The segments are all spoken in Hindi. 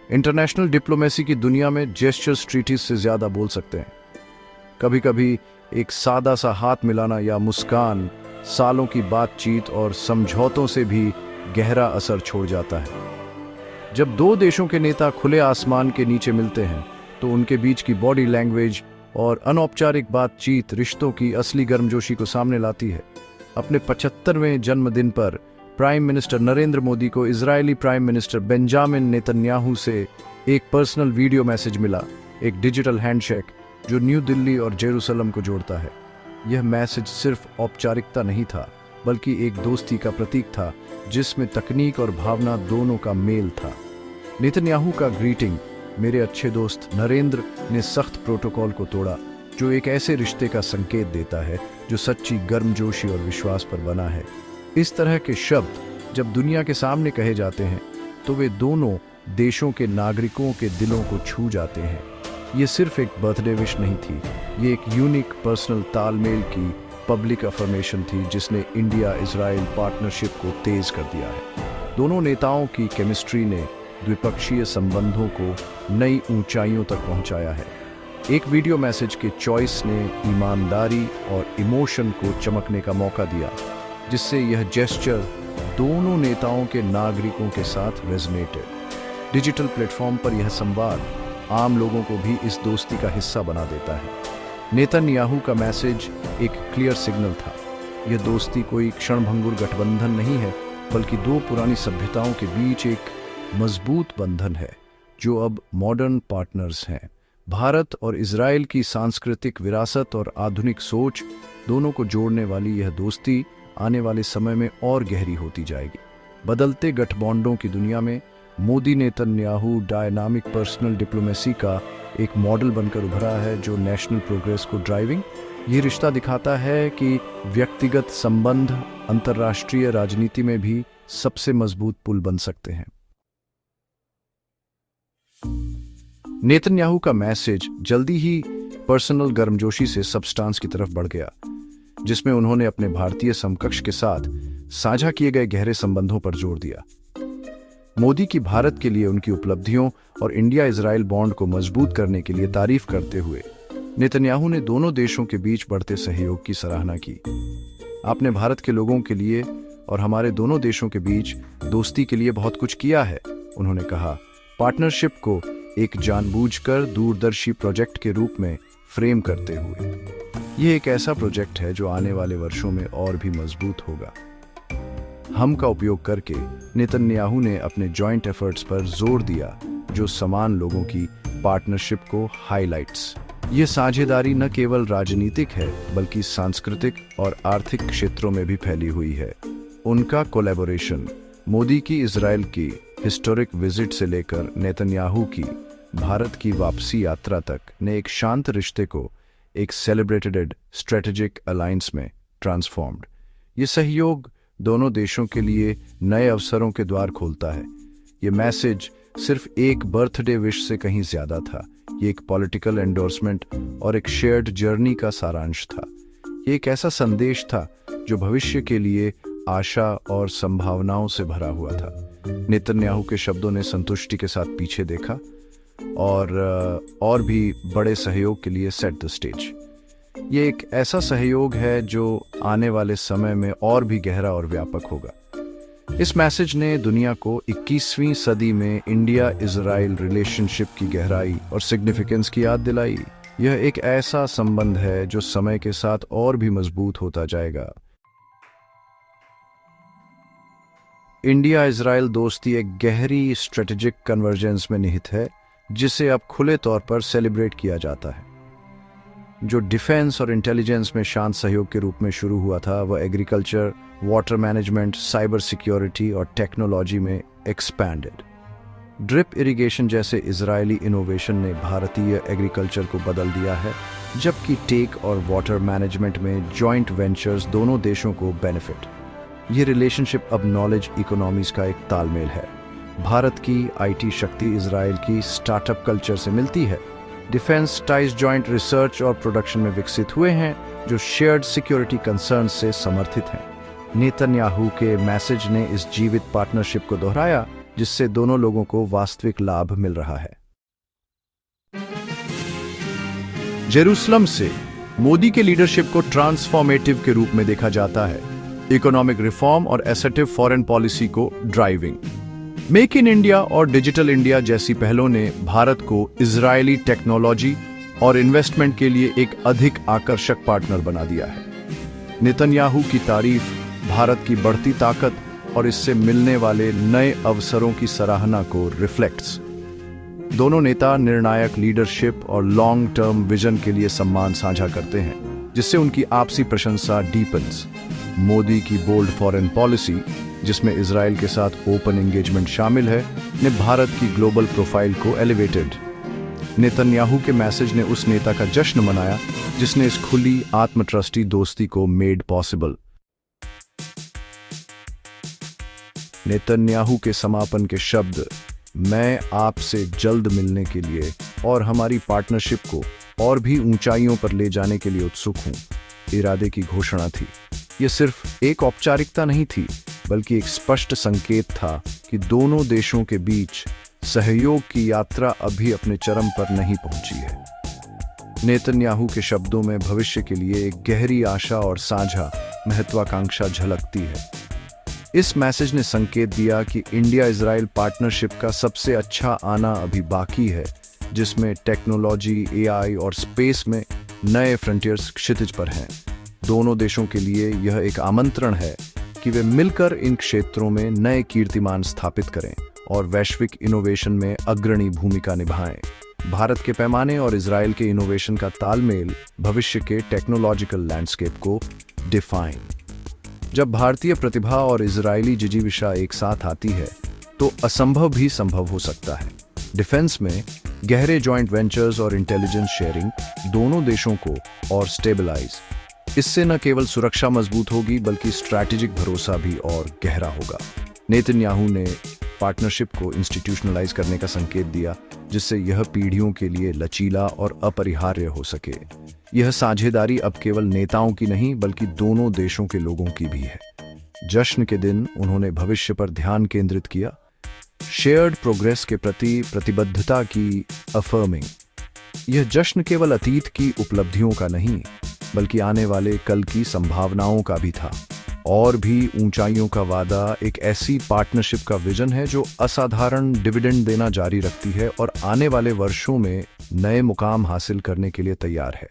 इंटरनेशनल डिप्लोमेसी की दुनिया में जेस्चर्स ट्रीटीज से ज्यादा बोल सकते हैं। कभी कभी एक सादा सा हाथ मिलाना या मुस्कान सालों की बातचीत और समझौतों से भी गहरा असर छोड़ जाता है। जब दो देशों के नेता खुले आसमान के नीचे मिलते हैं तो उनके बीच की बॉडी लैंग्वेज और अनौपचारिक बातचीत रिश्तों की असली गर्मजोशी को सामने लाती है। अपने 75वें जन्मदिन पर प्राइम मिनिस्टर नरेंद्र मोदी को Israeli prime minister Benjamin Netanyahu से एक पर्सनल वीडियो मैसेज मिला, एक डिजिटल हैंडशेक जो न्यू दिल्ली और जेरूसलम को जोड़ता है। यह मैसेज सिर्फ औपचारिकता नहीं था, बल्कि एक दोस्ती का प्रतीक था जिसमें तकनीक और भावना दोनों का मेल था। नेतन्याहू का ग्रीटिंग, मेरे अच्छे दोस्त नरेंद्र, ने सख्त प्रोटोकॉल को तोड़ा, जो एक ऐसे रिश्ते का संकेत देता है जो सच्ची गर्मजोशी और विश्वास पर बना है। इस तरह के शब्द जब दुनिया के सामने कहे जाते हैं तो वे दोनों देशों के नागरिकों के दिलों को छू जाते हैं। ये सिर्फ एक बर्थडे विश नहीं थी, ये एक यूनिक पर्सनल तालमेल की पब्लिक अफर्मेशन थी जिसने इंडिया इजराइल पार्टनरशिप को तेज कर दिया है। दोनों नेताओं की केमिस्ट्री ने द्विपक्षीय संबंधों को नई ऊंचाइयों तक पहुंचाया है। एक वीडियो मैसेज के चॉइस ने ईमानदारी और इमोशन को चमकने का मौका दिया, जिससे यह जेस्चर दोनों नेताओं के नागरिकों के साथ रेजोनेटेड। डिजिटल प्लेटफॉर्म पर यह संवाद आम लोगों को भी इस दोस्ती का हिस्सा बना देता है। नेतन्याहू का मैसेज एक क्लियर सिग्नल था। यह दोस्ती कोई क्षणभंगुर गठबंधन नहीं है, बल्कि दो पुरानी सभ्यताओं के बीच एक मजबूत बंधन है जो अब मॉडर्न पार्टनर्स हैं। भारत और इजराइल की सांस्कृतिक विरासत और आधुनिक सोच दोनों को जोड़ने वाली यह दोस्ती आने वाले समय में और गहरी होती जाएगी। बदलते गठबंधनों की दुनिया में Modi Netanyahu dynamic personal diplomacy का एक मॉडल बनकर उभरा है जो नेशनल प्रोग्रेस को ड्राइविंग। ये रिश्ता दिखाता है कि व्यक्तिगत संबंध अंतर्राष्ट्रीय राजनीति में भी सबसे मजबूत पुल बन सकते हैं। नेतन्याहू का मैसेज जल्दी ही पर्सनल गर्मजोशी से सब्सटेंस की तरफ बढ़ गया, जिसमें उन्होंने अपने भारतीय समकक्ष के साथ साझा किए गए गहरे संबंधों पर जोर दिया। मोदी की भारत के लिए उनकी उपलब्धियों और इंडिया इजराइल बॉन्ड को मजबूत करने के लिए तारीफ करते हुए नेतन्याहू ने दोनों देशों के बीच बढ़ते सहयोग की सराहना की। आपने भारत के लोगों के लिए और हमारे दोनों देशों के बीच दोस्ती के लिए बहुत कुछ किया है, उन्होंने कहा। पार्टनरशिप को एक जानबूझकर दूरदर्शी प्रोजेक्ट के रूप में फ्रेम करते हुए यह एक ऐसा प्रोजेक्ट है जो आने वाले वर्षों में और भी मजबूत होगा। हम का उपयोग करके नेतन्याहू ने अपने जॉइंट एफर्ट्स पर जोर दिया जो समान लोगों की पार्टनरशिप को हाइलाइट्स। ये साझेदारी न केवल राजनीतिक है बल्कि सांस्कृतिक और आर्थिक क्षेत्रों में भी फैली हुई है। उनका कोलैबोरेशन मोदी की इजराइल की हिस्टोरिक विजिट से लेकर नेतन्याहू की भारत की वापसी यात्रा तक ने एक शांत रिश्ते को एक सेलिब्रेटेड स्ट्रेटेजिक अलायंस में ट्रांसफॉर्म्ड। ये सहयोग दोनों देशों के लिए नए अवसरों के द्वार खोलता है। ये मैसेज सिर्फ एक बर्थडे विश से कहीं ज्यादा था। ये एक पॉलिटिकल एंडोर्समेंट और एक शेयर्ड जर्नी का सारांश था। ये एक ऐसा संदेश था जो भविष्य के लिए आशा और संभावनाओं से भरा हुआ था। नेतन्याहू के शब्दों ने संतुष्टि के साथ पीछे देखा और भी बड़े सहयोग के लिए सेट द स्टेज। ये एक ऐसा सहयोग है जो आने वाले समय में और भी गहरा और व्यापक होगा। इस मैसेज ने दुनिया को 21वीं सदी में इंडिया इजराइल रिलेशनशिप की गहराई और सिग्निफिकेंस की याद दिलाई। यह एक ऐसा संबंध है जो समय के साथ और भी मजबूत होता जाएगा। इंडिया इजराइल दोस्ती एक गहरी स्ट्रेटेजिक कन्वर्जेंस में निहित है जिसे अब खुले तौर पर सेलिब्रेट किया जाता है। जो डिफेंस और इंटेलिजेंस में शांत सहयोग के रूप में शुरू हुआ था, वह agriculture, water management, cyber security और टेक्नोलॉजी में एक्सपैंडेड। ड्रिप इरिगेशन जैसे इजरायली इनोवेशन ने भारतीय एग्रीकल्चर को बदल दिया है, जबकि टेक और वाटर मैनेजमेंट में जॉइंट वेंचर्स दोनों देशों को बेनिफिट। ये रिलेशनशिप अब नॉलेज इकोनॉमीज का एक तालमेल है। भारत की आईटी शक्ति इजराइल की स्टार्टअप कल्चर से मिलती है। डिफेंस टाइज जॉइंट रिसर्च और प्रोडक्शन में विकसित हुए हैं जो शेयर्ड सिक्योरिटी कंसर्न से समर्थित हैं। नेतन्याहू के मैसेज ने इस जीवित पार्टनरशिप को दोहराया जिससे दोनों लोगों को वास्तविक लाभ मिल रहा है। जेरूसलम से मोदी के लीडरशिप को ट्रांसफॉर्मेटिव के रूप में देखा जाता है। इकोनॉमिक रिफॉर्म और असर्टिव फॉरेन पॉलिसी को ड्राइविंग। मेक इन इंडिया और डिजिटल इंडिया जैसी पहलों ने भारत को इजरायली टेक्नोलॉजी और इन्वेस्टमेंट के लिए एक अधिक आकर्षक पार्टनर बना दिया है। नेतन्याहू की तारीफ भारत की बढ़ती ताकत और इससे मिलने वाले नए अवसरों की सराहना को रिफ्लेक्ट्स। दोनों नेता निर्णायक लीडरशिप और लॉन्ग टर्म विजन के लिए सम्मान साझा करते हैं, जिससे उनकी आपसी प्रशंसा डीपन्स। मोदी की बोल्ड फॉरेन पॉलिसी, जिसमें इजराइल के साथ ओपन एंगेजमेंट शामिल है, ने भारत की ग्लोबल प्रोफाइल को एलिवेटेड। नेतन्याहू के मैसेज ने उस नेता का जश्न मनाया जिसने इस खुली आत्मट्रस्टी दोस्ती को मेड पॉसिबल। नेतन्याहू के समापन के शब्द, मैं आपसे जल्द मिलने के लिए और हमारी पार्टनरशिप को और भी ऊंचाइयों पर ले जाने के लिए उत्सुक हूं, इरादे की घोषणा थी। यह सिर्फ एक औपचारिकता नहीं थी, बल्कि एक स्पष्ट संकेत था कि दोनों देशों के बीच सहयोग की यात्रा अभी अपने चरम पर नहीं पहुंची है। नेतन्याहू के शब्दों में भविष्य के लिए एक गहरी आशा और साझा महत्वाकांक्षा झलकती है। इस मैसेज ने संकेत दिया कि इंडिया इजराइल पार्टनरशिप का सबसे अच्छा आना अभी बाकी है, जिसमें टेक्नोलॉजी, एआई और स्पेस में नए फ्रंटियर्स क्षितिज पर हैं। दोनों देशों के लिए यह एक आमंत्रण है कि वे मिलकर इन क्षेत्रों में नए कीर्तिमान स्थापित करें और वैश्विक इनोवेशन में अग्रणी भूमिका निभाएं। भारत के पैमाने और इजराइल के इनोवेशन का तालमेल भविष्य के टेक्नोलॉजिकल लैंडस्केप को डिफाइन। जब भारतीय प्रतिभा और इजरायली जिजीविषा एक साथ आती है तो असंभव भी संभव हो सकता है। डिफेंस में गहरे जॉइंट वेंचर्स और इंटेलिजेंस शेयरिंग दोनों देशों को और स्टेबलाइज। इससे न केवल सुरक्षा मजबूत होगी बल्कि स्ट्रैटेजिक भरोसा भी और गहरा होगा। नेतन्याहू ने पार्टनरशिप को इंस्टीट्यूशनलाइज करने का संकेत दिया, जिससे यह पीढ़ियों के लिए लचीला और अपरिहार्य हो सके। यह साझेदारी अब केवल नेताओं की नहीं बल्कि दोनों देशों के लोगों की भी है। जश्न के दिन उन्होंने भविष्य पर ध्यान केंद्रित किया, शेयर्ड प्रोग्रेस के प्रति प्रतिबद्धता की अफर्मिंग। यह जश्न केवल अतीत की उपलब्धियों का नहीं बल्कि आने वाले कल की संभावनाओं का भी था। और भी ऊंचाइयों का वादा एक ऐसी पार्टनरशिप का विजन है जो असाधारण डिविडेंड देना जारी रखती है और आने वाले वर्षों में नए मुकाम हासिल करने के लिए तैयार है।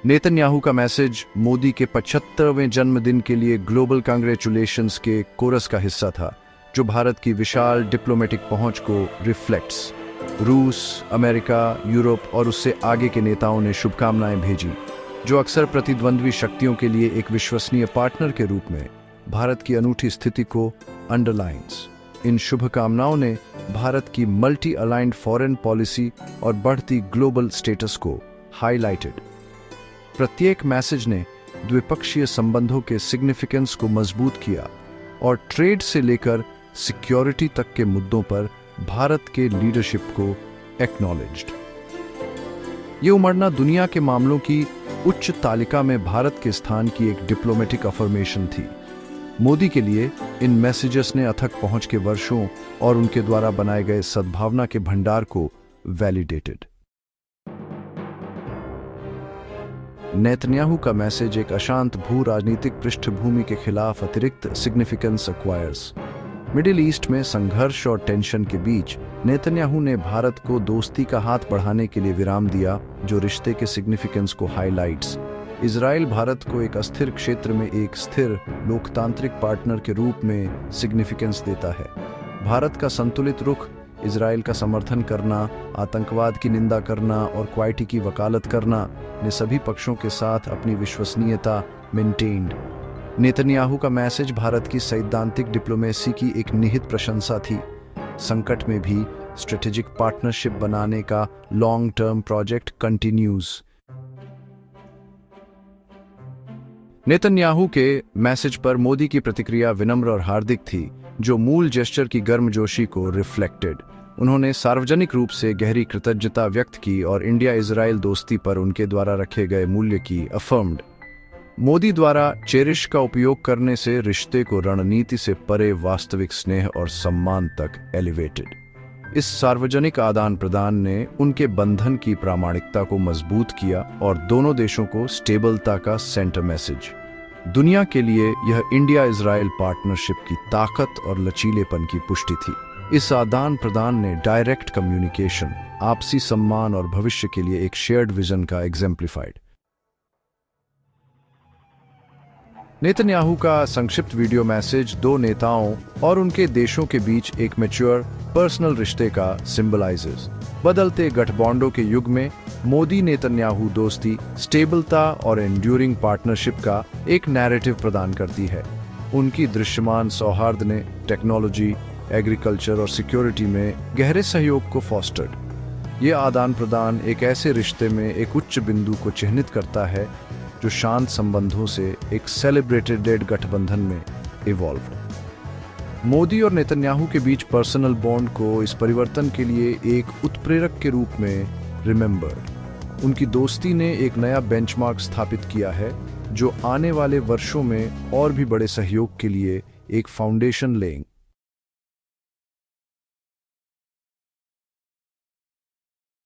नेतन्याहू का मैसेज मोदी के 75वें जन्मदिन के लिए ग्लोबल कांग्रेचुलेशंस के कोरस का हिस्सा था, जो भारत की विशाल डिप्लोमेटिक पहुंच को रिफ्लेक्ट्स। रूस, अमेरिका, यूरोप और उससे आगे के नेताओं ने शुभकामनाएं भेजी, जो अक्सर प्रतिद्वंद्वी शक्तियों के लिए एक विश्वसनीय पार्टनर के रूप में भारत की अनूठी स्थिति को अंडरलाइंस। इन शुभकामनाओं ने भारत की मल्टी अलाइंड फॉरेन पॉलिसी और बढ़ती ग्लोबल स्टेटस को हाईलाइटेड। प्रत्येक मैसेज ने द्विपक्षीय संबंधों के सिग्निफिकेंस को मजबूत किया और ट्रेड से लेकर सिक्योरिटी तक के मुद्दों पर भारत के लीडरशिप को एक्नॉलेज्ड। ये उमड़ना दुनिया के मामलों की उच्च तालिका में भारत के स्थान की एक डिप्लोमेटिक अफर्मेशन थी। मोदी के लिए इन मैसेजेस ने अथक पहुंच के वर्षों और उनके द्वारा बनाए गए सद्भावना के भंडार को वैलिडेटेड। नेतन्याहू का मैसेज एक अशांत भू राजनीतिक पृष्ठभूमि के खिलाफ अतिरिक्त सिग्निफिकेंस एक्वायर्स। मिडिल ईस्ट में संघर्ष और टेंशन के बीच नेतन्याहू ने भारत को दोस्ती का हाथ बढ़ाने के लिए विराम दिया, जो रिश्ते के सिग्निफिकेंस को हाईलाइट्स। इजराइल भारत को एक अस्थिर क्षेत्र में एक स्थिर लोकतांत्रिक पार्टनर के रूप में सिग्निफिकेंस देता है। भारत का संतुलित रुख, इजराइल का समर्थन करना, आतंकवाद की निंदा करना और क्वाइटी की वकालत करना ने सभी पक्षों के साथ अपनी विश्वसनीयता मेंटेन्ड। नेतन्याहू का मैसेज भारत की सैद्धांतिक डिप्लोमेसी की एक निहित प्रशंसा थी। संकट में भी स्ट्रेटेजिक पार्टनरशिप बनाने का long term project continues. Netanyahu के मैसेज पर मोदी की प्रतिक्रिया विनम्र और हार्दिक थी, जो मूल जेस्चर की गर्मजोशी को रिफ्लेक्टेड। उन्होंने सार्वजनिक रूप से गहरी कृतज्ञता व्यक्त की और इंडिया इजराइल दोस्ती पर उनके द्वारा रखे गए मूल्य की अफर्म्ड। मोदी द्वारा चेरिश का उपयोग करने से रिश्ते को रणनीति से परे वास्तविक स्नेह और सम्मान तक एलिवेटेड। इस सार्वजनिक आदान प्रदान ने उनके बंधन की प्रामाणिकता को मजबूत किया और दोनों देशों को स्टेबलता का सेंटर मैसेज। दुनिया के लिए यह इंडिया इजराइल पार्टनरशिप की ताकत और लचीलेपन की पुष्टि थी। इस आदान प्रदान ने डायरेक्ट कम्युनिकेशन, आपसी सम्मान और भविष्य के लिए एक शेयर्ड विजन का एग्जेम्प्लीफाइड। नेतन्याहू का संक्षिप्त वीडियो मैसेज दो नेताओं और उनके देशों के बीच एक मैच्योर पर्सनल रिश्ते का सिंबलाइजेस। बदलते गठबंधनों के युग में मोदी नेतन्याहू दोस्ती स्टेबलता और एंड्यूरिंग पार्टनरशिप का एक नैरेटिव प्रदान करती है। उनकी दृश्यमान सौहार्द ने टेक्नोलॉजी, एग्रीकल्चर और सिक्योरिटी में गहरे सहयोग को फॉस्टर्ड। ये आदान प्रदान एक ऐसे रिश्ते में एक उच्च बिंदु को चिह्नित करता है जो शांत संबंधों से एक सेलिब्रेटेड गठबंधन में इवॉल्व। मोदी और नेतन्याहू के बीच पर्सनल बॉन्ड को इस परिवर्तन के लिए एक उत्प्रेरक के रूप में रिमेंबर्ड। उनकी दोस्ती ने एक नया बेंचमार्क स्थापित किया है जो आने वाले वर्षों में और भी बड़े सहयोग के लिए एक फाउंडेशन लेंगे।